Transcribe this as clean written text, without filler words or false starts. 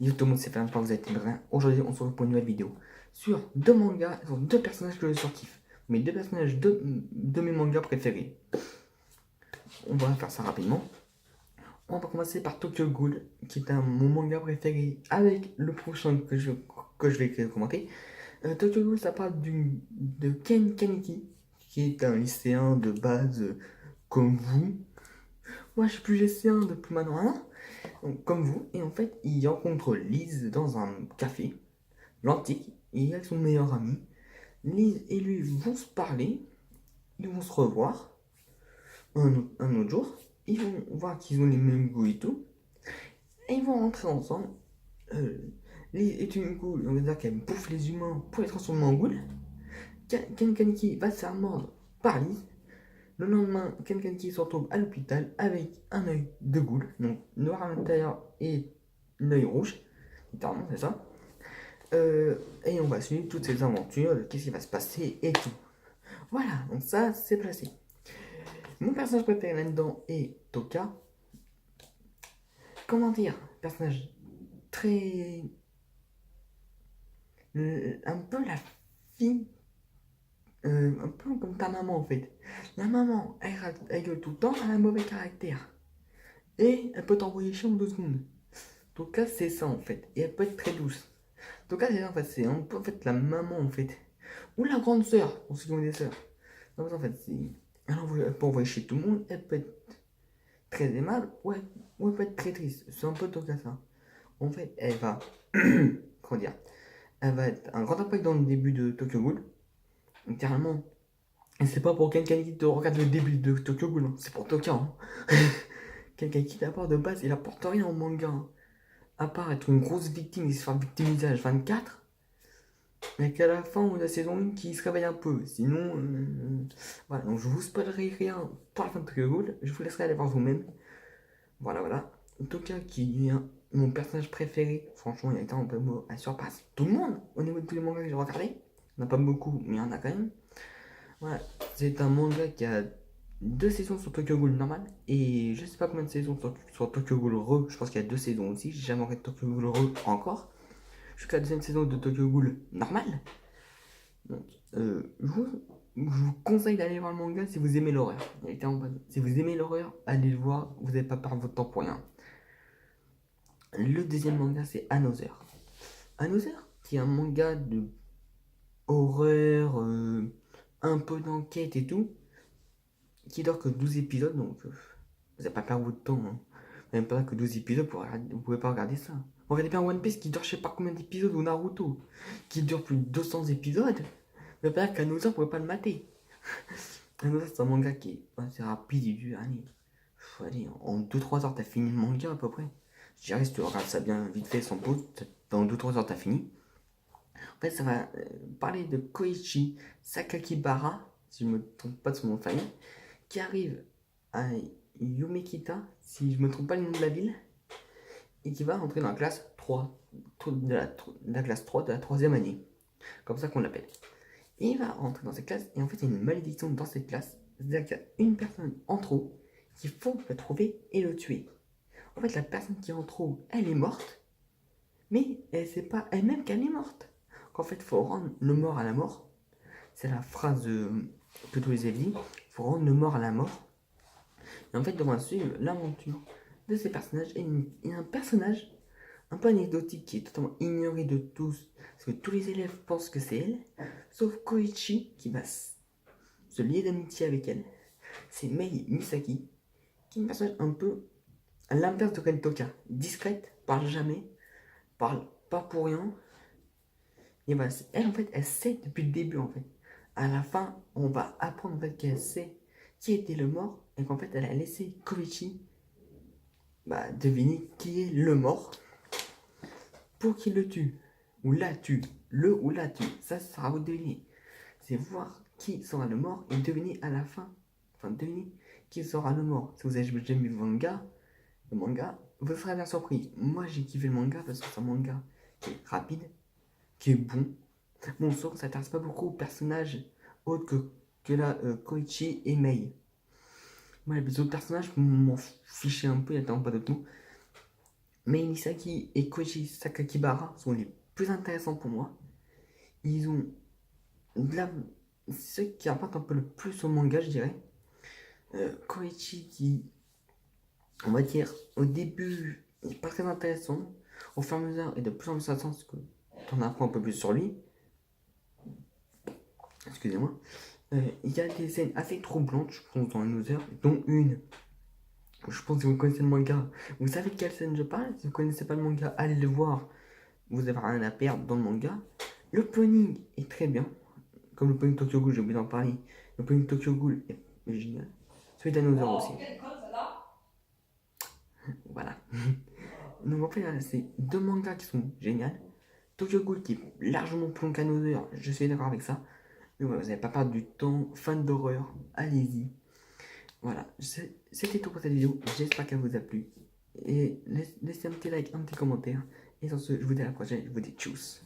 Yo tout le monde, c'est Fernand, vous êtes bien. Aujourd'hui, on se retrouve pour une nouvelle vidéo sur deux mangas, sur deux personnages que je surkiffe. Mes deux personnages de mes mangas préférés. On va faire ça rapidement. On va commencer par Tokyo Ghoul, qui est mon manga préféré, avec le prochain que je vais commenter. Tokyo Ghoul, ça parle de Ken Kaneki, qui est un lycéen de base comme vous. Moi, je suis plus lycéen depuis maintenant un an, donc, comme vous. Et en fait, il rencontre Lise dans un café. L'antique, et avec son meilleur ami, Lise et lui vont se parler, ils vont se revoir un autre jour, ils vont voir qu'ils ont les mêmes goûts et tout, et ils vont rentrer ensemble. Euh, Lise est une goule, on va dire qu'elle bouffe les humains pour les transformer en goule. Ken Kaneki va se faire mordre par Lise. Le lendemain, Ken Kaneki se retrouve à l'hôpital avec un œil de goule, donc noir à l'intérieur et l'œil rouge, littéralement c'est ça. Et on va suivre toutes ces aventures, qu'est-ce qui va se passer et tout. Voilà, donc ça c'est placé. Mon personnage préféré là-dedans est Toka. Comment dire, personnage très. Un peu la fille. Un peu comme ta maman en fait. La maman, elle gueule tout le temps, elle a un mauvais caractère. Et elle peut t'envoyer chier en 2 secondes. Toka c'est ça en fait. Et elle peut être très douce. Toka c'est ça en fait, c'est un peu en fait la maman en fait. Ou la grande sœur, pour ceux qui ont des sœurs. Donc en fait, elle peut envoyer chez tout le monde, elle peut être très aimable, ouais, ou elle peut être très triste. C'est un peu tout cas ça. En fait, elle va, comment dire, elle va être un grand impact dans le début de Tokyo Ghoul. Littéralement, et c'est pas pour quelqu'un qui te regarde le début de Tokyo Ghoul, hein. C'est pour Toka. Hein. Quelqu'un qui d'abord de base, il apporte rien en manga. Hein. À part être une grosse victime et se faire victimiser à H24. Mais qu'à la fin de la saison 1 qui se réveille un peu. Sinon, voilà, donc je vous spoilerai rien pour la fin de Tokyo Ghoul. Je vous laisserai aller voir vous-même. Voilà, voilà. Toka qui est mon personnage préféré. Franchement, il y a été un peu beau. Elle surpasse tout le monde au niveau de tous les mangas que j'ai regardés. Il n'y en a pas beaucoup, mais il y en a quand même. Voilà, c'est un manga qui a 2 saisons sur Tokyo Ghoul normal. Et je sais pas combien de saisons sur Tokyo Ghoul Re. Je pense qu'il y a 2 saisons aussi. J'ai jamais regardé Tokyo Ghoul Re encore. Jusqu'à la deuxième saison de Tokyo Ghoul normal. Donc, je vous conseille d'aller voir le manga si vous aimez l'horreur. Si vous aimez l'horreur, allez le voir, vous n'allez pas perdre votre temps pour rien. Le deuxième manga, c'est Another. Another, qui est un manga de horreur, un peu d'enquête et tout, qui dure que 12 épisodes, donc vous n'allez pas perdre votre temps. Hein. Même pas que 12 épisodes, vous pouvez pas regarder ça. Regardez bien One Piece qui dure je sais pas combien d'épisodes, ou Naruto, qui dure plus de 200 épisodes. Mais pas qu'à nous, on pourrait pas le mater. Another, c'est un manga qui est assez rapide, il dure, allez, en 2-3 heures, t'as fini le manga à peu près. Je dirais, si tu regardes ça bien vite fait sans pause, dans 2-3 heures, t'as fini. En fait, ça va parler de Koichi Sakakibara, si je me trompe pas de son nom de famille, qui arrive à Yumekita, si je me trompe pas le nom de la ville, et qui va rentrer dans la classe 3, de la classe 3 de la 3e année, comme ça qu'on l'appelle. Et il va rentrer dans cette classe, et en fait, il y a une malédiction dans cette classe, c'est-à-dire qu'il y a une personne en trop qu'il faut le trouver et le tuer. En fait, la personne qui est en trop, elle est morte, mais elle sait pas elle-même qu'elle est morte. Qu'en fait, il faut rendre le mort à la mort. C'est la phrase que tous les élèves disent. Il faut rendre le mort à la mort. Et en fait, on va suivre l'aventure de ces personnages. Et il y a un personnage un peu anecdotique qui est totalement ignoré de tous. Parce que tous les élèves pensent que c'est elle. Sauf Koichi qui va se lier d'amitié avec elle. C'est Mei Misaki. Qui est une personnage un peu à l'inverse de Ken Toka. Discrète, parle jamais, parle pas pour rien. Et bah, elle, en fait, elle sait depuis le début, en fait. À la fin, on va apprendre, en fait, qu'elle sait qui était le mort et qu'en fait, elle a laissé Koichi deviner qui est le mort pour qu'il le tue. Ou la tue. Le ou la tue. Ça sera à vous de deviner. C'est voir qui sera le mort et deviner à la fin. Enfin, deviner qui sera le mort. Si vous avez jamais vu le manga, vous serez bien surpris. Moi, j'ai kiffé le manga parce que c'est un manga qui est rapide, qui est bon. Bon, sauf que ça s'intéresse pas beaucoup aux personnages autres que là, Koichi et Mei. Moi, les autres personnages m'en fichaient un peu, il n'y a tellement pas de tout. Mei Misaki et Koji Sakakibara sont les plus intéressants pour moi. Ils ont de la... ceux qui apportent un peu le plus au manga, je dirais. Koichi qui, on va dire, au début, n'est pas très intéressant. Au fur et à mesure, et de plus en plus intéressant parce que t'en apprends un peu plus sur lui. Excusez-moi. Il y a des scènes assez troublantes, je pense, dans Another, dont une. Je pense que vous connaissez le manga. Vous savez de quelle scène je parle? Si vous ne connaissez pas le manga, allez le voir. Vous avez rien à perdre dans le manga. L'opening est très bien. Comme l'opening Tokyo Ghoul, j'ai oublié d'en parler. L'opening Tokyo Ghoul est génial. Celui d'Another aussi. Voilà. Donc en fait, c'est deux mangas qui sont géniaux. Tokyo Ghoul qui est largement plus long qu'Another, je suis d'accord avec ça. Mais voilà, vous n'avez pas perdre du temps. Fan d'horreur, allez-y. Voilà, c'était tout pour cette vidéo. J'espère qu'elle vous a plu. Et laissez un petit like, un petit commentaire. Et sur ce, je vous dis à la prochaine. Je vous dis tchuss.